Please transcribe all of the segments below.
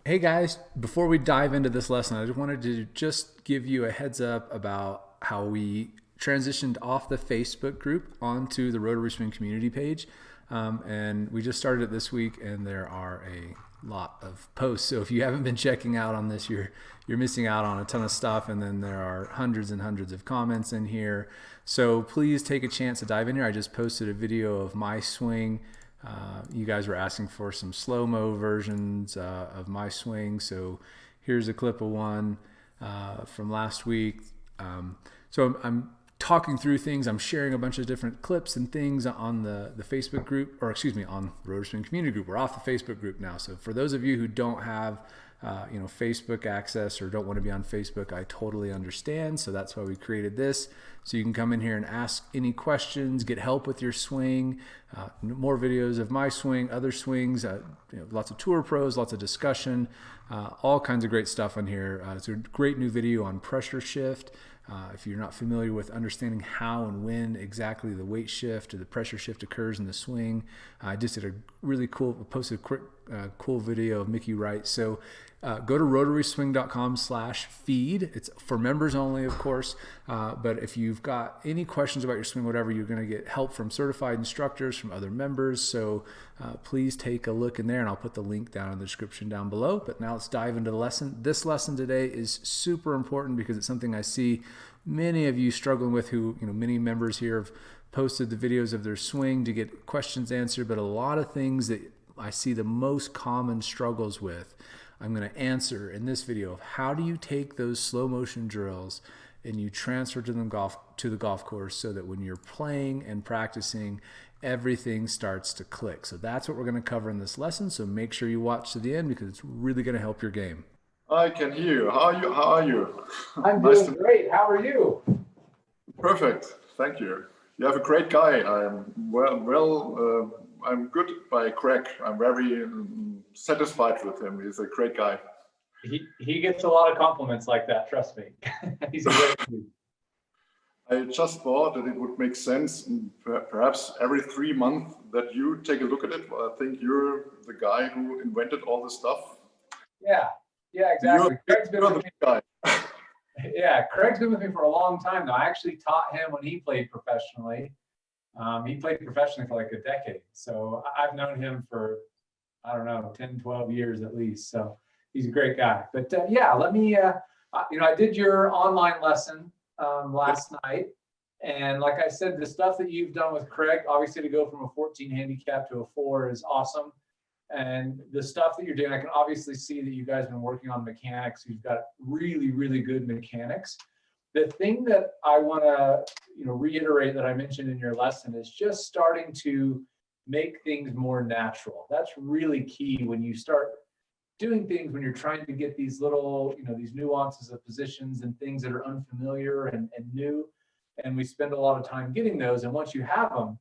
Hey guys, before we dive into this lesson, I just wanted to give you a heads up about how we transitioned off the Facebook group onto the Rotary Swing community page. And we just started it this week, and there are a lot of posts. So if you haven't been checking out on this, you're missing out on a ton of stuff. And then there are hundreds and hundreds of comments in here. So please take a chance to dive in here. I just posted a video of my swing. You guys were asking for some slow-mo versions of my swing, so here's a clip of one from last week. So I'm talking through things. I'm sharing a bunch of different clips and things on the Facebook group, or excuse me, on the RotarySwing community group. We're off the Facebook group now. So for those of you who don't have Facebook access or don't want to be on Facebook, I totally understand. So that's why we created this. So you can come in here and ask any questions, get help with your swing, more videos of my swing, other swings, lots of tour pros, lots of discussion, all kinds of great stuff on here. It's a great new video on pressure shift. If you're not familiar with understanding how and when exactly the weight shift or the pressure shift occurs in the swing, I just did a really posted a quick, cool video of Mickey Wright. So go to RotarySwing.com/feed. It's for members only, of course. But if you've got any questions about your swing, whatever, you're going to get help from certified instructors, from other members. So please take a look in there, and I'll put the link down in the description down below. But now let's dive into the lesson. This lesson today is super important because it's something I see many of you struggling with, who, many members here have posted the videos of their swing to get questions answered, but a lot of things that I see the most common struggles with, I'm going to answer in this video of how do you take those slow motion drills and you transfer to the golf course so that when you're playing and practicing, everything starts to click. So that's what we're going to cover in this lesson. So make sure you watch to the end because it's really going to help your game. I can hear you. How are you? I'm doing great. How are you? Perfect. Thank you. You have a great guy. I'm I'm good by Craig. I'm very satisfied with him. He's a great guy. He gets a lot of compliments like that. Trust me. He's a great dude. I just thought that it would make sense, perhaps every 3 months, that you take a look at it. I think you're the guy who invented all this stuff. Yeah, exactly. Craig's been with me. Guy. Yeah, Craig's been with me for a long time now. I actually taught him when he played professionally. He played professionally for like a decade. So I've known him for, 10, 12 years at least. So he's a great guy. But let me, I did your online lesson last night. And like I said, the stuff that you've done with Craig, obviously to go from a 14 handicap to a 4 is awesome. And the stuff that you're doing, I can obviously see that you guys have been working on mechanics. You've got really, really good mechanics. The thing that I want to, reiterate that I mentioned in your lesson is just starting to make things more natural. That's really key when you start doing things, when you're trying to get these little, these nuances of positions and things that are unfamiliar and new. And we spend a lot of time getting those. And once you have them,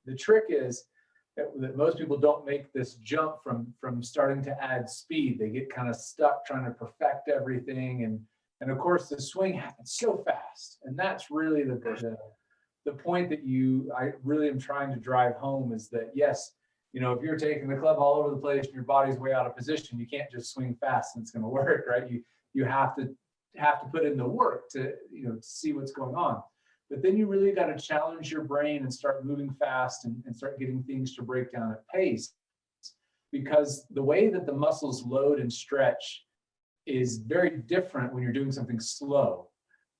the trick is that most people don't make this jump from starting to add speed. They get kind of stuck trying to perfect everything. And of course, the swing happens so fast. And that's really the point that I really am trying to drive home is that, yes, if you're taking the club all over the place and your body's way out of position, you can't just swing fast and it's going to work, right? You have to put in the work to see what's going on. But then you really got to challenge your brain and start moving fast and start getting things to break down at pace, because the way that the muscles load and stretch is very different when you're doing something slow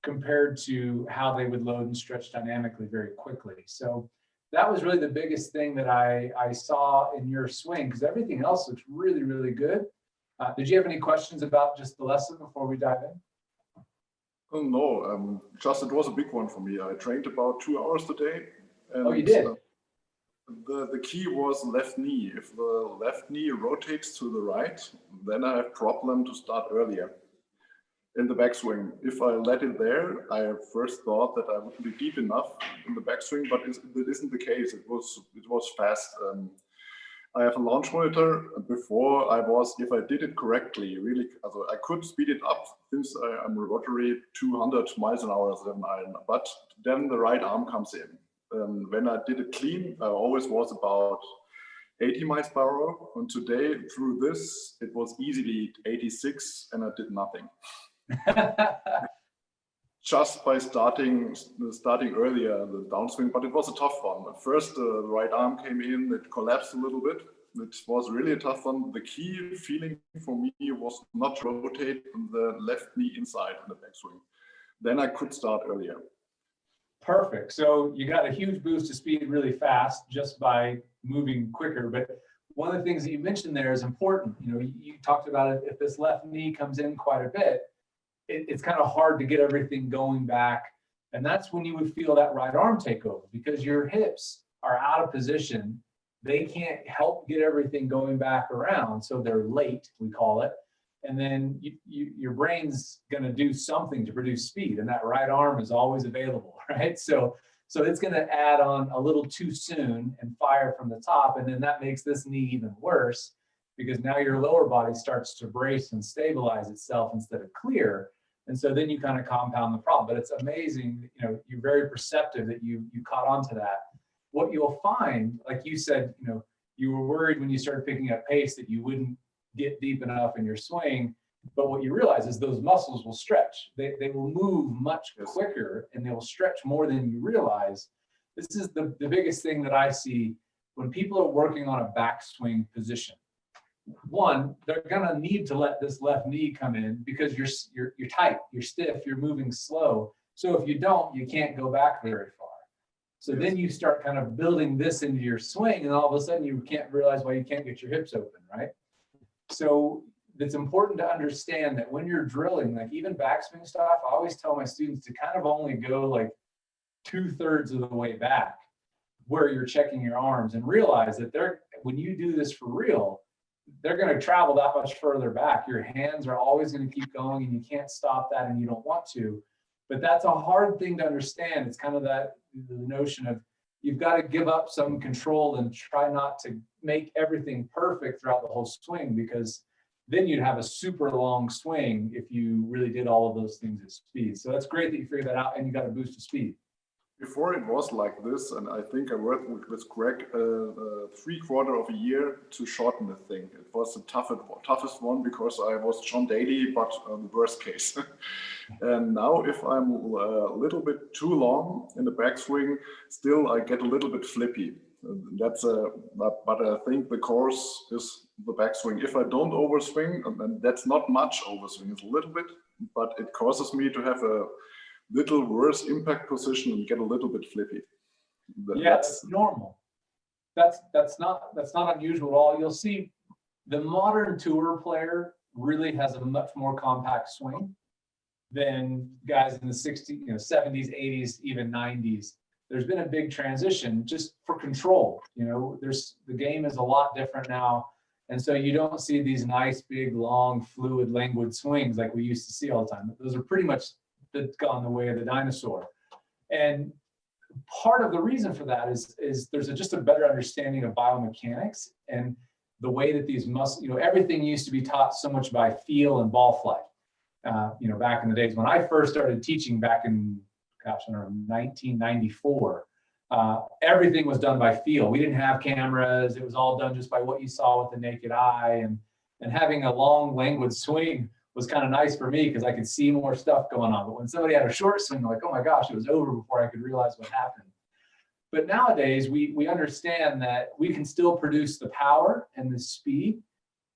compared to how they would load and stretch dynamically very quickly. So that was really the biggest thing that I saw in your swing, because everything else looks really, really good. Did you have any questions about just the lesson before we dive in? Oh, no, just it was a big one for me. I trained about 2 hours today. And, oh, you did? The key was left knee. If the left knee rotates to the right, then I have problem to start earlier in the backswing. If I let it there, I first thought that I would be deep enough in the backswing, but it isn't the case. It was fast. I have a launch monitor. Before if I did it correctly, really, I could speed it up since I'm rotary 200 miles an hour, but then the right arm comes in. When I did it clean, I always was about 80 miles per hour. And today, through this, it was easily 86, and I did nothing. Just by starting earlier the downswing, but it was a tough one. At first, the right arm came in, it collapsed a little bit. It was really a tough one. The key feeling for me was not to rotate the left knee inside in the backswing. Then I could start earlier. Perfect. So you got a huge boost of speed really fast just by moving quicker. But one of the things that you mentioned there is important. You know, you talked about it. If this left knee comes in quite a bit, it's kind of hard to get everything going back. And that's when you would feel that right arm take over, because your hips are out of position. They can't help get everything going back around. So they're late, we call it. And then your brain's going to do something to produce speed. And that right arm is always available, right? So it's going to add on a little too soon and fire from the top. And then that makes this knee even worse, because now your lower body starts to brace and stabilize itself instead of clear. And so then you kind of compound the problem. But it's amazing, you know, you're very perceptive that you caught on to that. What you'll find, like you said, you know, you were worried when you started picking up pace that you wouldn't get deep enough in your swing. But what you realize is those muscles will stretch. They will move much quicker, and they will stretch more than you realize. This is the biggest thing that I see when people are working on a backswing position. One, they're gonna need to let this left knee come in because you're tight, you're stiff, you're moving slow. So if you don't, you can't go back very far. So then you start kind of building this into your swing, and all of a sudden you can't realize why you can't get your hips open, right? So it's important to understand that when you're drilling, like even backswing stuff, I always tell my students to kind of only go like 2/3 of the way back where you're checking your arms, and realize that when you do this for real, they're going to travel that much further back. Your hands are always going to keep going, and you can't stop that, and you don't want to. But that's a hard thing to understand. It's kind of the notion of you've got to give up some control and try not to make everything perfect throughout the whole swing, because then you'd have a super long swing if you really did all of those things at speed. So that's great that you figured that out, and you got a boost of speed. Before it was like this, and I think I worked with Greg 3/4 of a year to shorten the thing. It was the toughest one because I was John Daly, but the worst case. And now if I'm a little bit too long in the backswing, still I get a little bit flippy. But I think the course is the backswing. If I don't overswing, and that's not much overswing, it's a little bit, but it causes me to have a little worse impact position and get a little bit flippy. That's normal. That's not unusual at all. You'll see the modern tour player really has a much more compact swing than guys in the 60s, 70s, 80s, even 90s. There's been a big transition just for control. The game is a lot different now. And so you don't see these nice, big, long, fluid, languid swings like we used to see all the time. Those are pretty much gone the way of the dinosaur. And part of the reason for that is there's just a better understanding of biomechanics and the way that these muscles, everything used to be taught so much by feel and ball flight. Back in the days when I first started teaching back in, 1994, everything was done by feel. We didn't have cameras. It was all done just by what you saw with the naked eye. And having a long, languid swing was kind of nice for me because I could see more stuff going on. But when somebody had a short swing, like, oh my gosh, it was over before I could realize what happened. But nowadays, we understand that we can still produce the power and the speed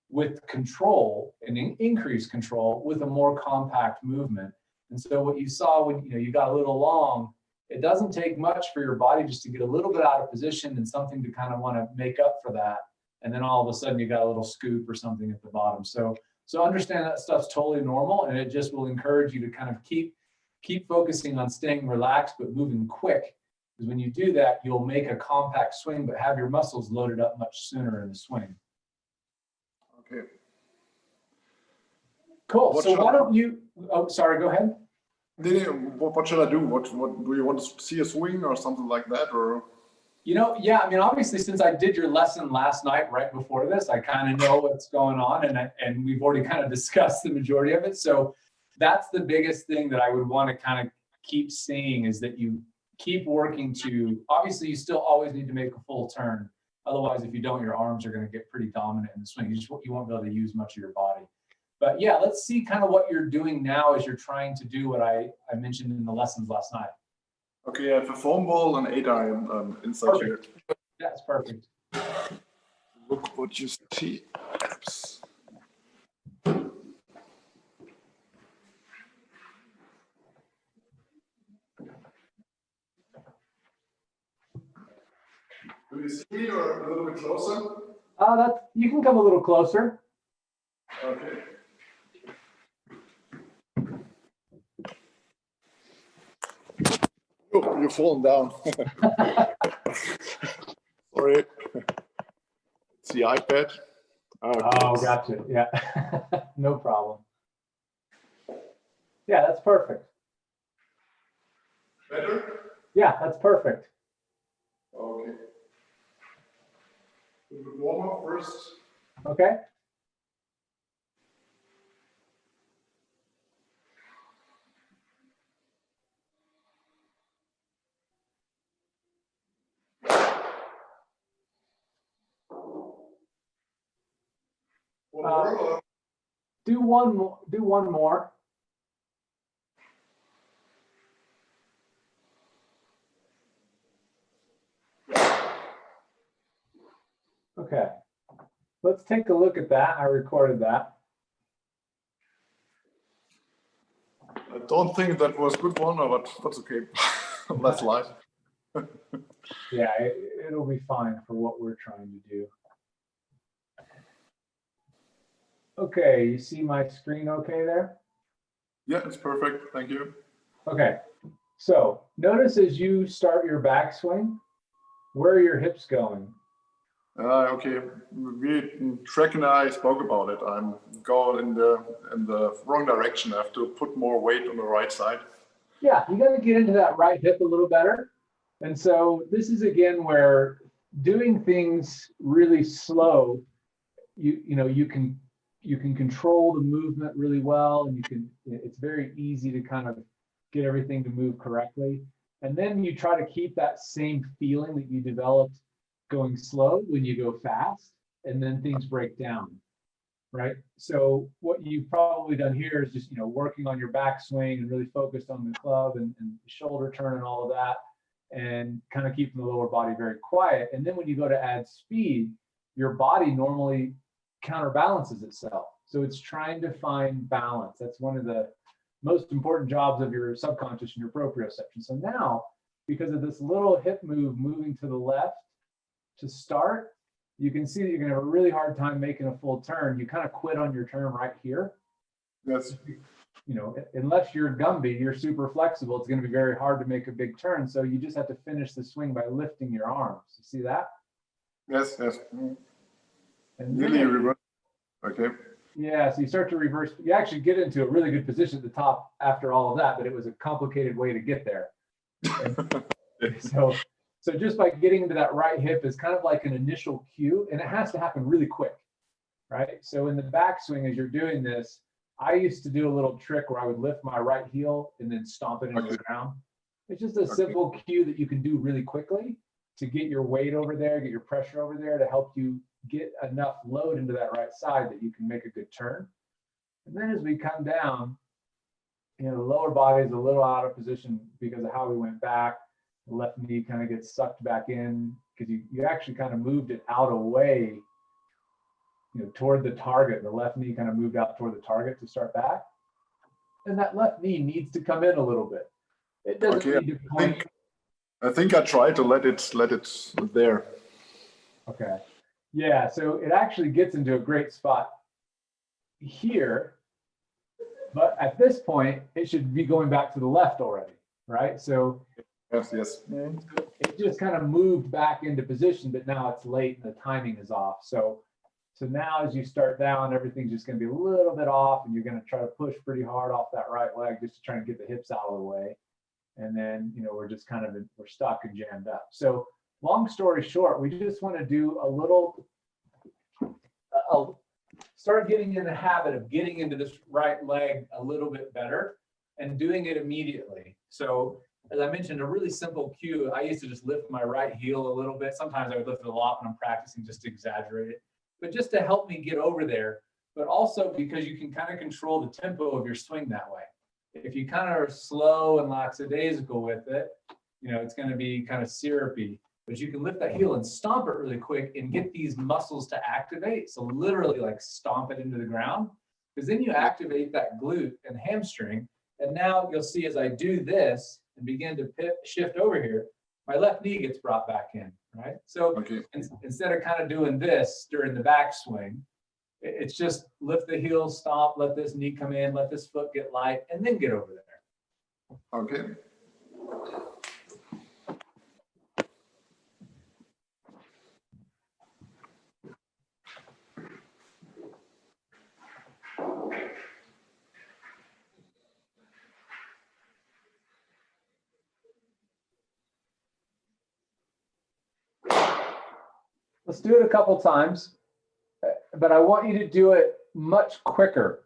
with control and increased control with a more compact movement. And so what you saw when you got a little long, it doesn't take much for your body just to get a little bit out of position and something to kind of want to make up for that. And then all of a sudden you got a little scoop or something at the bottom. So understand that stuff's totally normal, and it just will encourage you to kind of keep focusing on staying relaxed but moving quick. Because when you do that, you'll make a compact swing but have your muscles loaded up much sooner in the swing. Okay. Cool. So why don't you? Oh, sorry. Go ahead. What should I do? What do you want to see a swing or something like that, or? Yeah. I mean, obviously, since I did your lesson last night right before this, I kind of know what's going on, and we've already kind of discussed the majority of it. So that's the biggest thing that I would want to kind of keep seeing is that you keep working to, obviously you still always need to make a full turn. Otherwise, if you don't, your arms are going to get pretty dominant in the swing. You won't be able to use much of your body. But yeah, let's see kind of what you're doing now as you're trying to do what I mentioned in the lessons last night. Okay, I have a foam ball and 8-iron inside Perfect. here. That's perfect. Look what you see. Oops. Do you see me or a little bit closer? You can come a little closer. Okay. Oh, you're falling down. Sorry. It's the iPad. Oh, gotcha. Yeah, no problem. Yeah, that's perfect. Better? Yeah, that's perfect. Okay. A little bit warm up first. Okay. One more, or? Do one more. Do one more. Okay. Let's take a look at that. I recorded that. I don't think that was good one, but that's okay. That's live. Yeah, it'll be fine for what we're trying to do. Okay, you see my screen okay there? Yeah, it's perfect. Thank you. Okay, so notice as you start your backswing, where are your hips going? Okay, Trek and I spoke about it. I'm going in the wrong direction. I have to put more weight on the right side. Yeah, you got to get into that right hip a little better. And so this is again where doing things really slow, you can control the movement really well, and it's very easy to kind of get everything to move correctly. And then you try to keep that same feeling that you developed going slow when you go fast, and then things break down, right? So what you've probably done here is just, working on your backswing and really focused on the club and shoulder turn and all of that, and kind of keeping the lower body very quiet. And then when you go to add speed, your body normally counterbalances itself. So it's trying to find balance. That's one of the most important jobs of your subconscious and your proprioception. So now, because of this little hip move moving to the left to start, you can see that you're going to have a really hard time making a full turn. You kind of quit on your turn right here. Yes. Unless you're Gumby, you're super flexible, it's going to be very hard to make a big turn. So you just have to finish the swing by lifting your arms. You see that? Yes, yes. And Nearly reverse. Okay. Yeah, so you start to reverse. You actually get into a really good position at the top after all of that, but it was a complicated way to get there. So just by getting into that right hip is kind of like an initial cue, and it has to happen really quick, right? So in the backswing, as you're doing this, I used to do a little trick where I would lift my right heel and then stomp it into the ground. It's just a simple cue that you can do really quickly to get your weight over there, get your pressure over there to help you get enough load into that right side that you can make a good turn. And then as we come down, the lower body is a little out of position because of how we went back. The left knee kind of gets sucked back in because you actually kind of moved it out away, toward the target. The left knee kind of moved out toward the target to start back. And that left knee needs to come in a little bit. It doesn't need to point. I think I tried to let it there. Okay. Yeah, so it actually gets into a great spot here, but at this point, it should be going back to the left already, right? So yes. It just kind of moved back into position, but now it's late and the timing is off. So now as you start down, everything's just going to be a little bit off, and you're going to try to push pretty hard off that right leg just to try and get the hips out of the way. And then, we're just kind of, we're stuck and jammed up. So long story short, we just want to do a little, start getting in the habit of getting into this right leg a little bit better and doing it immediately. So as I mentioned, a really simple cue. I used to just lift my right heel a little bit. Sometimes I would lift it a lot when I'm practicing just to exaggerate it, but just to help me get over there. But also because you can kind of control the tempo of your swing that way. If you kind of are slow and lackadaisical with it, you know, it's going to be kind of syrupy. But you can lift that heel and stomp it really quick and get these muscles to activate. So literally like stomp it into the ground, because then you activate that glute and hamstring. And now you'll see as I do this and begin to shift over here, my left knee gets brought back in, right? So instead of kind of doing this during the backswing, it's just lift the heel, stomp, let this knee come in, let this foot get light, and then get over there. Okay. Let's do it a couple times, but I want you to do it much quicker.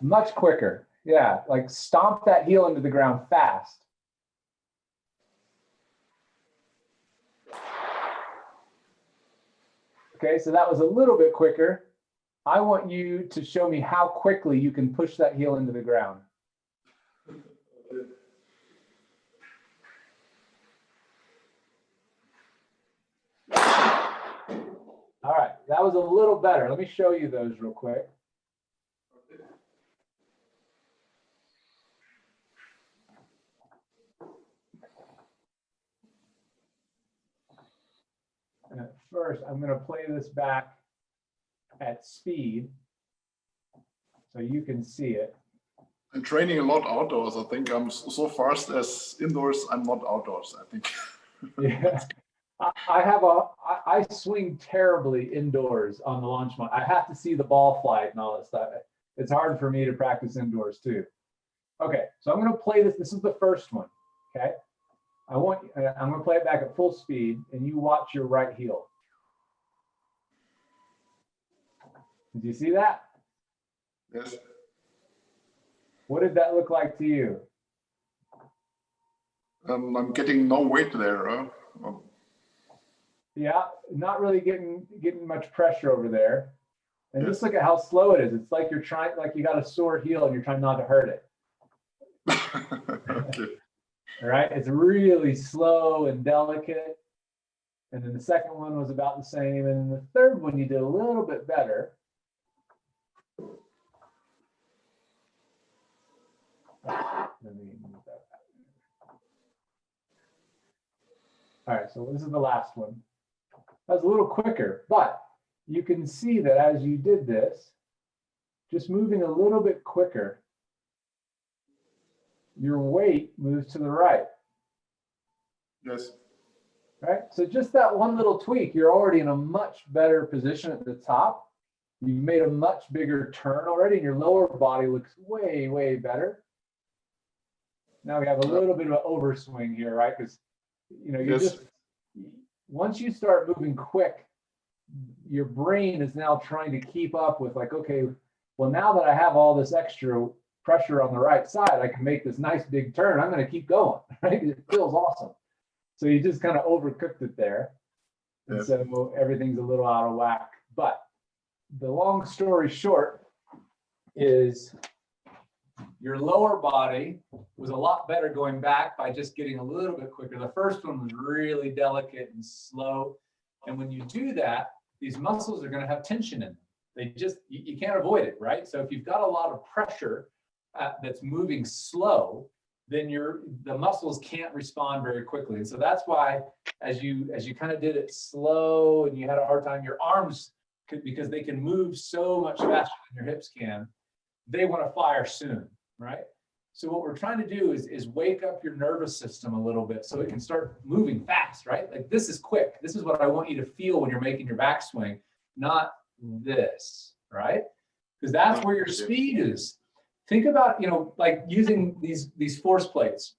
Much quicker. Yeah, like stomp that heel into the ground fast. Okay, so that was a little bit quicker. I want you to show me how quickly you can push that heel into the ground. All right, that was a little better. Let me show you those real quick. And at first, I'm going to play this back at speed so you can see it. I'm training a lot outdoors. I think I'm so fast as indoors. I'm not outdoors, I think. Yeah. I swing terribly indoors on the launch mount. I have to see the ball flight and all that stuff. It's hard for me to practice indoors too. Okay, so I'm going to play this. This is the first one. Okay, I'm going to play it back at full speed, and you watch your right heel. Did you see that? Yes. What did that look like to you? I'm getting no weight there. Yeah, not really getting much pressure over there. And just look at how slow it is. It's like you're trying, like you got a sore heel and you're trying not to hurt it. Okay. All right, it's really slow and delicate. And then the second one was about the same. And then the third one you did a little bit better. Let me move that back. All right, so this is the last one. That was a little quicker, but you can see that as you did this, just moving a little bit quicker, your weight moves to the right. Yes. Right? So just that one little tweak, you're already in a much better position at the top. You've made a much bigger turn already, and your lower body looks way, way better. Now we have a little bit of an overswing here, right? Because you know, you just once you start moving quick, your brain is now trying to keep up with like, okay, well, now that I have all this extra pressure on the right side, I can make this nice big turn. I'm going to keep going, right? It feels awesome. So you just kind of overcooked it there. And so everything's a little out of whack. But the long story short is your lower body was a lot better going back by just getting a little bit quicker. The first one was really delicate and slow. And when you do that, these muscles are going to have tension in them. They just, you can't avoid it, right? So if you've got a lot of pressure that's moving slow, then the muscles can't respond very quickly. And so that's why as you kind of did it slow and you had a hard time, your arms, because they can move so much faster than your hips can, they want to fire soon, right? So what we're trying to do is wake up your nervous system a little bit so it can start moving fast, right? Like this is quick. This is what I want you to feel when you're making your backswing, not this, right? Because that's where your speed is. Think about, you know, like using these force plates.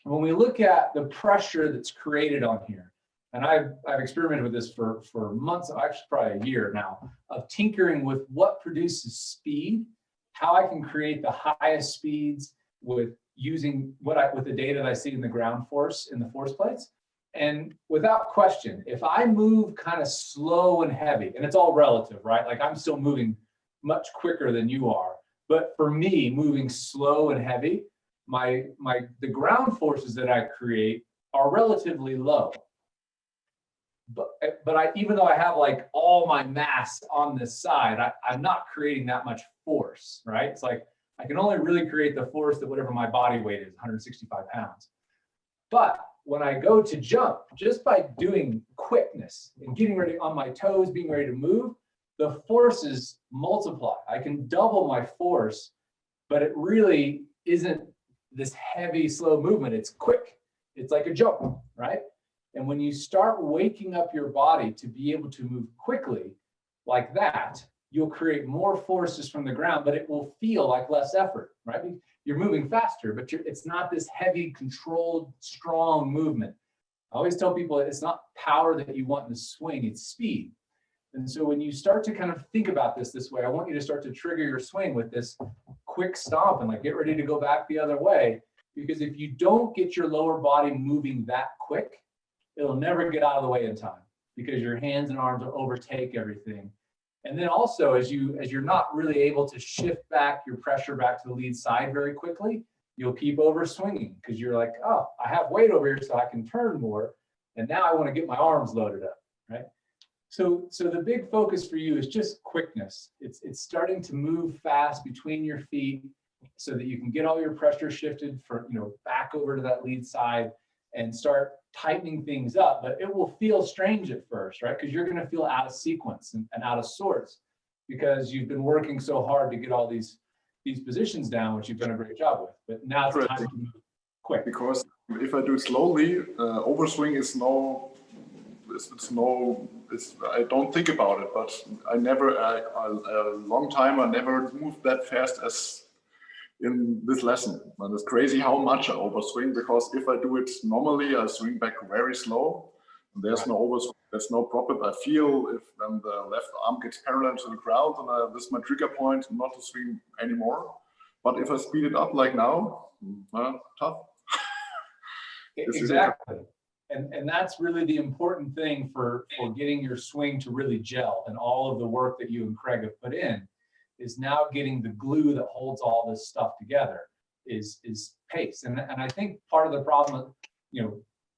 When we look at the pressure that's created on here, and I've experimented with this for months, actually probably a year now, of tinkering with what produces speed, how I can create the highest speeds with using with the data that I see in the ground force, in the force plates. And without question, if I move kind of slow and heavy, and it's all relative, right? Like I'm still moving much quicker than you are. But for me, moving slow and heavy, the ground forces that I create are relatively low. But even though I have like all my mass on this side, I'm not creating that much force, right? It's like I can only really create the force that whatever my body weight is, 165 pounds. But when I go to jump, just by doing quickness and getting ready on my toes, being ready to move, the forces multiply. I can double my force, but it really isn't this heavy, slow movement. It's quick. It's like a jump, right? And when you start waking up your body to be able to move quickly like that, you'll create more forces from the ground, but it will feel like less effort, right? You're moving faster, but it's not this heavy, controlled, strong movement. I always tell people it's not power that you want in the swing, it's speed. And so when you start to kind of think about this way, I want you to start to trigger your swing with this quick stomp and like get ready to go back the other way. Because if you don't get your lower body moving that quick, it'll never get out of the way in time because your hands and arms will overtake everything. And then also, as you're not really able to shift back your pressure back to the lead side very quickly, you'll keep over swinging because you're like, oh, I have weight over here so I can turn more. And now I want to get my arms loaded up, right? So the big focus for you is just quickness. It's starting to move fast between your feet so that you can get all your pressure shifted back over to that lead side and start tightening things up. But it will feel strange at first, right? Because you're going to feel out of sequence and out of sorts because you've been working so hard to get all these positions down, which you've done a great job with. But now it's time to move quick. Because if I do slowly, overswing is I don't think about it, but a long time I never moved that fast as in this lesson. And it's crazy how much I overswing, because if I do it normally, I swing back very slow. There's no overswing, there's no problem. I feel if when the left arm gets parallel to the ground, and this is my trigger point not to swing anymore. But if I speed it up like now, tough. Exactly. And that's really the important thing for getting your swing to really gel, and all of the work that you and Craig have put in is now getting the glue that holds all this stuff together is pace. And I think part of the problem,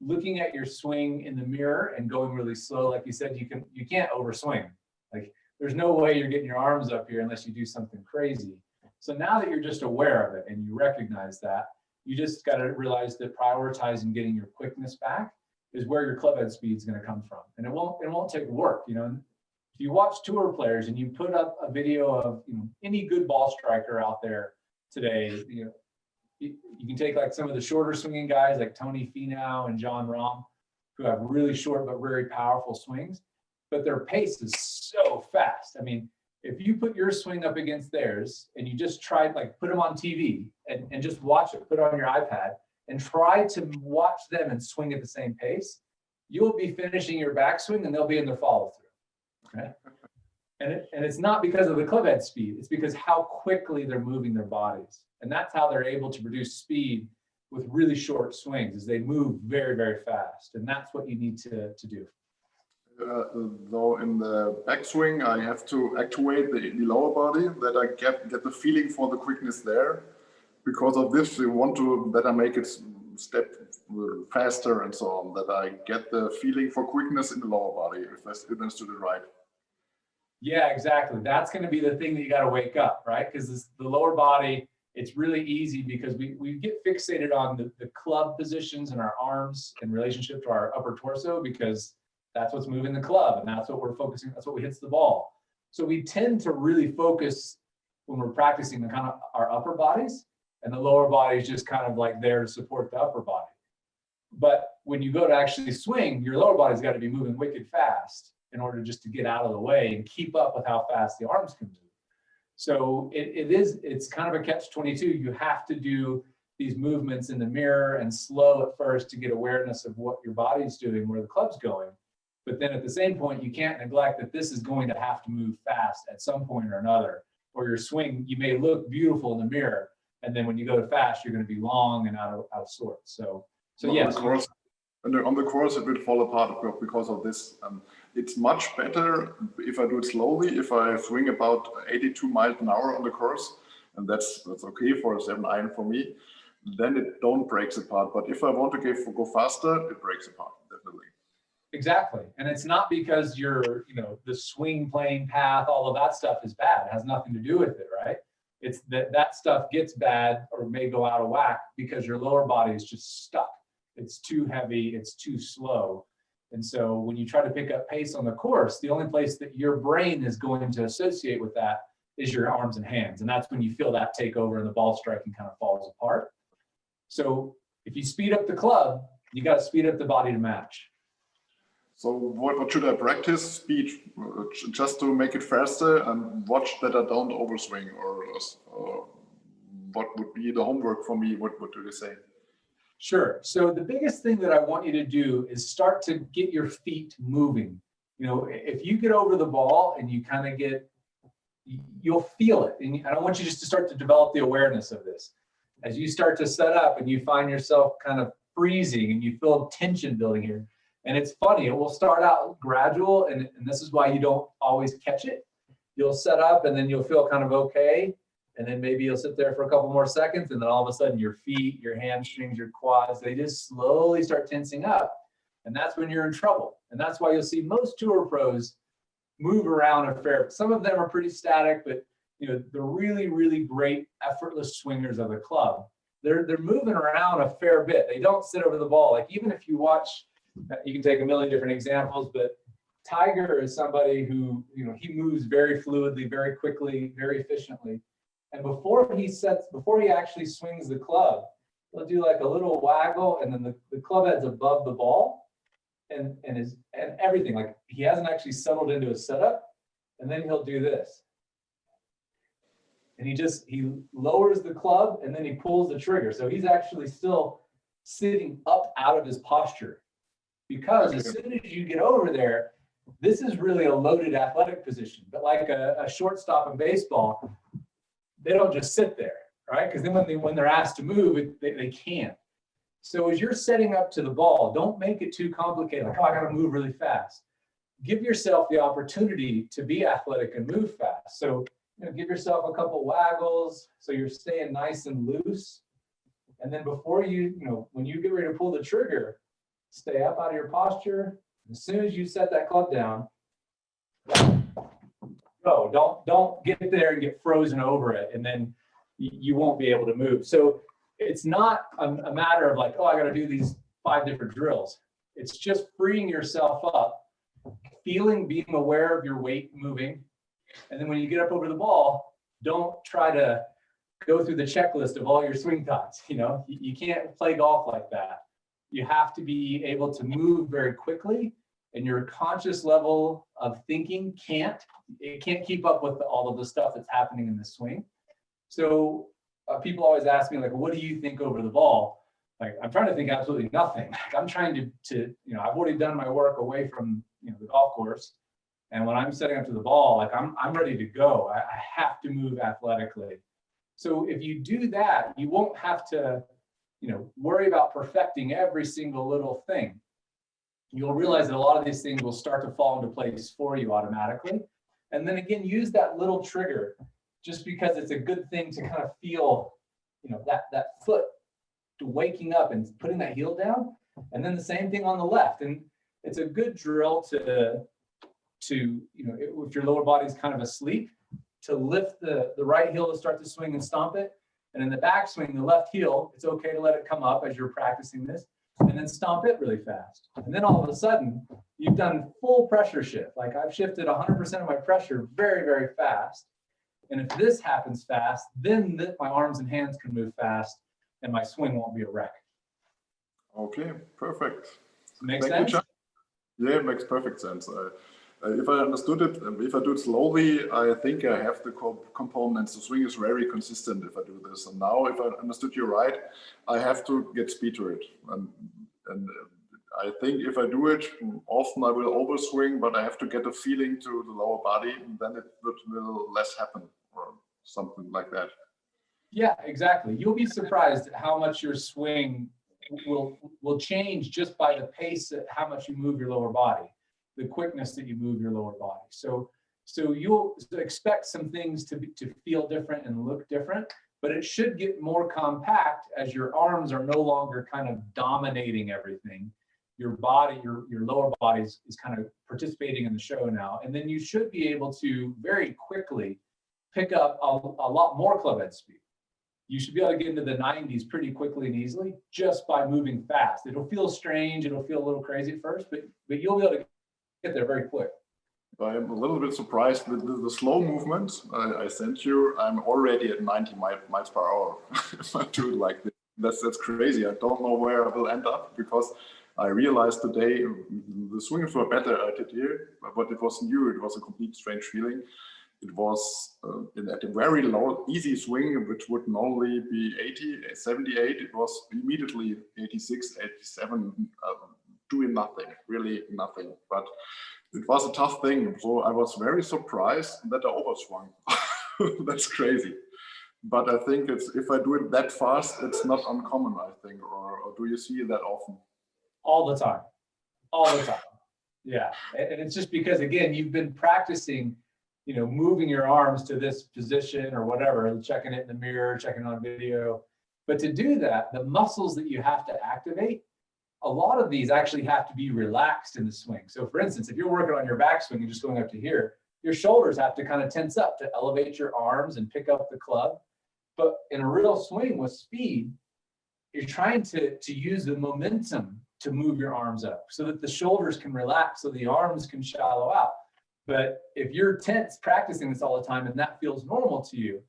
looking at your swing in the mirror and going really slow, like you said, you can't overswing. Like there's no way you're getting your arms up here unless you do something crazy. So now that you're just aware of it and you recognize that, you just got to realize that prioritizing getting your quickness back is where your club head speed is going to come from. And it won't take work, If you watch tour players and you put up a video of any good ball striker out there today, you can take like some of the shorter swinging guys like Tony Finau and John Rahm, who have really short but very powerful swings, but their pace is so fast. I mean, if you put your swing up against theirs and you just try put them on TV and just watch it, put it on your iPad and try to watch them and swing at the same pace, you'll be finishing your backswing and they'll be in their follow through. Okay. And it's not because of the club head speed, it's because how quickly they're moving their bodies. And that's how they're able to produce speed with really short swings, is they move very, very fast. And that's what you need to do. Though in the backswing, I have to actuate the lower body, that I get the feeling for the quickness there. Because of this, you want that I make it step faster and so on, that I get the feeling for quickness in the lower body, if I understood it right. Yeah, exactly. That's going to be the thing that you got to wake up, right? Because the lower body, it's really easy because we get fixated on the club positions in our arms in relationship to our upper torso, because that's what's moving the club and that's what we're focusing, that's what hits the ball. So we tend to really focus when we're practicing the kind of our upper bodies, and the lower body is just kind of like there to support the upper body. But when you go to actually swing, your lower body's got to be moving wicked fast in order just to get out of the way and keep up with how fast the arms can move. So it's kind of a catch-22. You have to do these movements in the mirror and slow at first to get awareness of what your body's doing, where the club's going. But then at the same point, you can't neglect that this is going to have to move fast at some point or another, or your swing, you may look beautiful in the mirror, And then when you go to fast, you're going to be long and out of sorts. So Well, yes. on the course, it will fall apart because of this. It's much better if I do it slowly, if I swing about 82 miles an hour on the course, and that's okay for a 7-iron for me, then it don't breaks apart. But if I want to go faster, it breaks apart, definitely. Exactly. And it's not because you're, the swing plane path, all of that stuff is bad. It has nothing to do with it, right? It's that stuff gets bad or may go out of whack because your lower body is just stuck. It's too heavy, it's too slow. And so when you try to pick up pace on the course, the only place that your brain is going to associate with that is your arms and hands. And that's when you feel that take over and the ball striking kind of falls apart. So if you speed up the club, you got to speed up the body to match. So what should I practice? Speed, just to make it faster, and watch that I don't overswing, or what would be the homework for me? What do they say? Sure. So the biggest thing that I want you to do is start to get your feet moving. If you get over the ball and you kind of you'll feel it. And I want you just to start to develop the awareness of this. As you start to set up and you find yourself kind of freezing and you feel tension building here. And it's funny, it will start out gradual, and this is why you don't always catch it. You'll set up and then you'll feel kind of okay. And then maybe you'll sit there for a couple more seconds, and then all of a sudden your feet, your hamstrings, your quads, they just slowly start tensing up. And that's when you're in trouble. And that's why you'll see most tour pros move around a fair. Some of them are pretty static, but the really, really great effortless swingers of the club, they're moving around a fair bit. They don't sit over the ball. Like even if you watch, you can take a million different examples, but Tiger is somebody who, he moves very fluidly, very quickly, very efficiently. And before he actually swings the club, he'll do like a little waggle, and then the club head's above the ball, and everything. Like he hasn't actually settled into a setup, and then he'll do this. And he lowers the club, and then he pulls the trigger. So he's actually still sitting up out of his posture. Because as soon as you get over there, this is really a loaded athletic position. But like a shortstop in baseball, they don't just sit there, right? Because then when they're asked to move, they can't. So as you're setting up to the ball, don't make it too complicated. Like, I got to move really fast. Give yourself the opportunity to be athletic and move fast. So give yourself a couple waggles so you're staying nice and loose. And then before when you get ready to pull the trigger, stay up out of your posture. As soon as you set that club down, go. Don't get there and get frozen over it, and then you won't be able to move. So it's not a matter of like, I got to do these 5 different drills. It's just freeing yourself up, being aware of your weight moving. And then when you get up over the ball, don't try to go through the checklist of all your swing thoughts. You can't play golf like that. You have to be able to move very quickly, and your conscious level of thinking can't keep up with all of the stuff that's happening in the swing. So people always ask me, like, what do you think over the ball? Like, I'm trying to think absolutely nothing. Like, I'm trying to I've already done my work away from the golf course, and when I'm setting up to the ball, like I'm ready to go. I have to move athletically. So if you do that, you won't have to worry about perfecting every single little thing. You'll realize that a lot of these things will start to fall into place for you automatically. And then again, use that little trigger just because it's a good thing to kind of feel, that foot waking up and putting that heel down. And then the same thing on the left. And it's a good drill to if your lower body's kind of asleep, to lift the right heel to start to swing and stomp it. And in the backswing, the left heel, it's okay to let it come up as you're practicing this, and then stomp it really fast. And then all of a sudden, you've done full pressure shift. Like I've shifted 100% of my pressure very, very fast. And if this happens fast, then my arms and hands can move fast, and my swing won't be a wreck. Okay, perfect. Makes sense? Yeah, it makes perfect sense. If I understood it, if I do it slowly, I think I have the components. The swing is very consistent if I do this. And now, if I understood you right, I have to get speed to it. And I think if I do it, often I will overswing, but I have to get a feeling to the lower body, and then it will less happen, or something like that. Yeah, exactly. You'll be surprised at how much your swing will change just by the pace at how much you move your lower body, the quickness that you move your lower body. So you'll expect some things to feel different and look different, but it should get more compact as your arms are no longer kind of dominating everything. Your body, your lower body is kind of participating in the show now. And then you should be able to very quickly pick up a lot more club head speed. You should be able to get into the 90s pretty quickly and easily just by moving fast. It'll feel strange, it'll feel a little crazy at first, but you'll be able to get there very quick. I'm a little bit surprised with the slow movement I sent you. I'm already at 90 miles per hour. If I do it like this, that's crazy. I don't know where I will end up, because I realized today the swings were better I did here, but it was new. It was a complete strange feeling. It was at a very low, easy swing, which would normally be 80, 78. It was immediately 86, 87, doing nothing, really nothing. But it was a tough thing. So I was very surprised that I overswung. That's crazy. But I think if I do it that fast, it's not uncommon, I think. Or do you see that often? All the time. All the time. Yeah. And it's just because, again, you've been practicing, moving your arms to this position or whatever, checking it in the mirror, checking on video. But to do that, the muscles that you have to activate, a lot of these actually have to be relaxed in the swing. So for instance, if you're working on your backswing and just going up to here, your shoulders have to kind of tense up to elevate your arms and pick up the club. But in a real swing with speed, you're trying to use the momentum to move your arms up so that the shoulders can relax, so the arms can shallow out. But if you're tense practicing this all the time and that feels normal to you,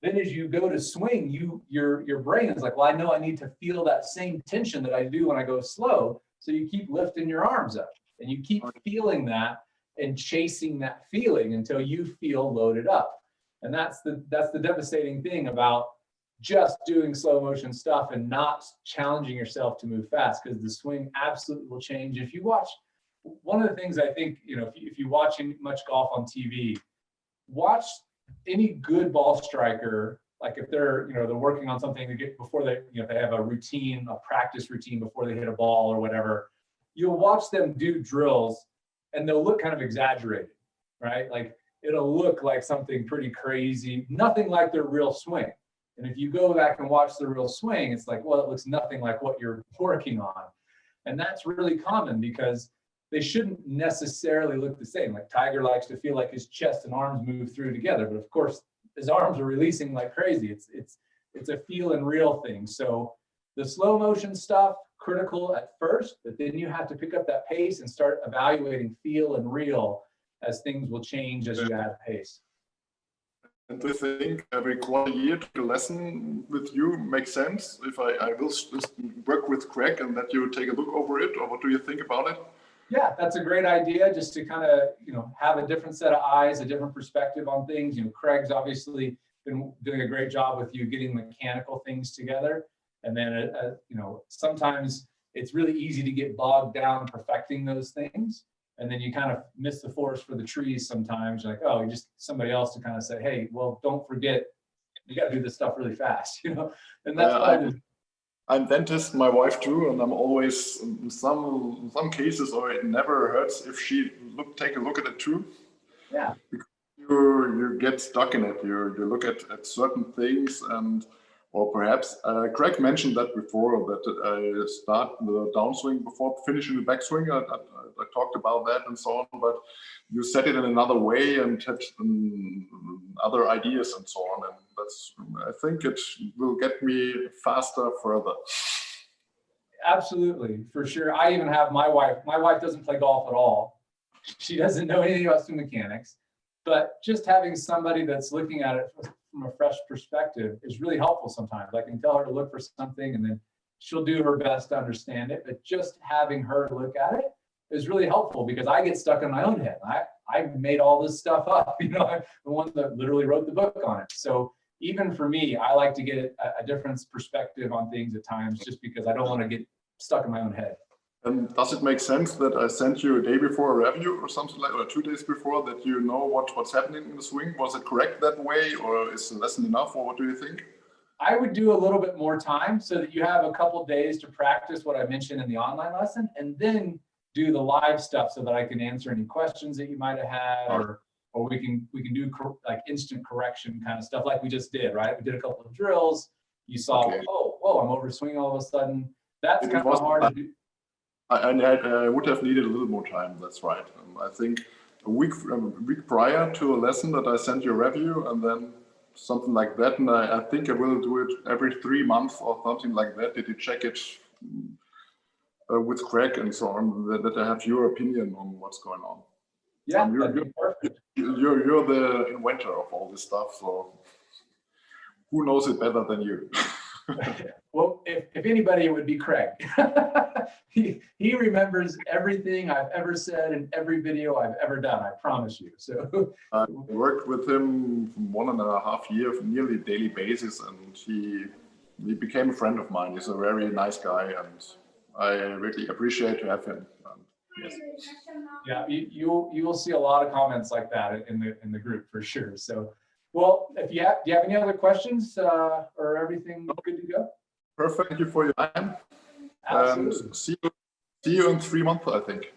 then as you go to swing, your brain is like, well, I know I need to feel that same tension that I do when I go slow. So you keep lifting your arms up and you keep feeling that and chasing that feeling until you feel loaded up. And that's the devastating thing about just doing slow motion stuff and not challenging yourself to move fast, because the swing absolutely will change. If you watch, one of the things I think, if you watch much golf on TV, watch any good ball striker, like if they're working on something to get before they, if they have a routine, a practice routine before they hit a ball or whatever, you'll watch them do drills and they'll look kind of exaggerated, right? Like it'll look like something pretty crazy, nothing like their real swing. And if you go back and watch the real swing, it's like, well, it looks nothing like what you're working on. And that's really common because they shouldn't necessarily look the same. Like Tiger likes to feel like his chest and arms move through together, but of course his arms are releasing like crazy. It's a feel and real thing. So the slow motion stuff, critical at first, but then you have to pick up that pace and start evaluating feel and real as things will change as you add pace. And do you think every quarter year to lesson with you makes sense? If I will just work with Craig and that you take a look over it, or what do you think about it? Yeah, that's a great idea, just to kind of, have a different set of eyes, a different perspective on things. Craig's obviously been doing a great job with you getting mechanical things together. And then, sometimes it's really easy to get bogged down perfecting those things. And then you kind of miss the forest for the trees sometimes. You're like, oh, you just somebody else to kind of say, hey, well, don't forget, you got to do this stuff really fast, And that's I'm dentist, my wife too, and I'm always in some cases, or it never hurts if she take a look at it too. Yeah. Because you get stuck in it. You look at certain things, or perhaps Craig mentioned that before, that I start the downswing before finishing the backswing. I talked about that and so on, but you set it in another way and had other ideas and so on. And I think it will get me faster further. Absolutely, for sure. I even have my wife doesn't play golf at all. She doesn't know anything about swing mechanics, but just having somebody that's looking at it from a fresh perspective is really helpful sometimes. I can tell her to look for something and then she'll do her best to understand it, but just having her look at it is really helpful, because I get stuck in my own head. I made all this stuff up, I'm the one that literally wrote the book on it. So even for me, I like to get a different perspective on things at times, just because I don't want to get stuck in my own head. And does it make sense that I sent you a day before a review or something like, or 2 days before, that you know what's happening in the swing? Was it correct that way, or is the lesson enough, or what do you think? I would do a little bit more time so that you have a couple days to practice what I mentioned in the online lesson, and then do the live stuff so that I can answer any questions that you might have had, or we can do like instant correction kind of stuff like we just did, right? We did a couple of drills. You saw, Okay. oh, whoa, I'm overswinging all of a sudden. That's kind of hard to do. I would have needed a little more time. That's right. I think a week prior to a lesson that I sent you a review, and then something like that. And I think I will do it every 3 months or something like that. Did you check it with Craig and so on? That I have your opinion on what's going on. Yeah, that'd be perfect. You're the inventor of all this stuff, so who knows it better than you? Well, if anybody, it would be Craig. He remembers everything I've ever said in every video I've ever done, I promise you. So I worked with him for 1.5 years, nearly daily basis, and he became a friend of mine. He's a very nice guy, and I really appreciate to have him. Yes. yeah, you will see a lot of comments like that in the group for sure. So, well, do you have any other questions or everything good to go? Perfect. Thank you for your time. Absolutely. And see you in 3 months, I think.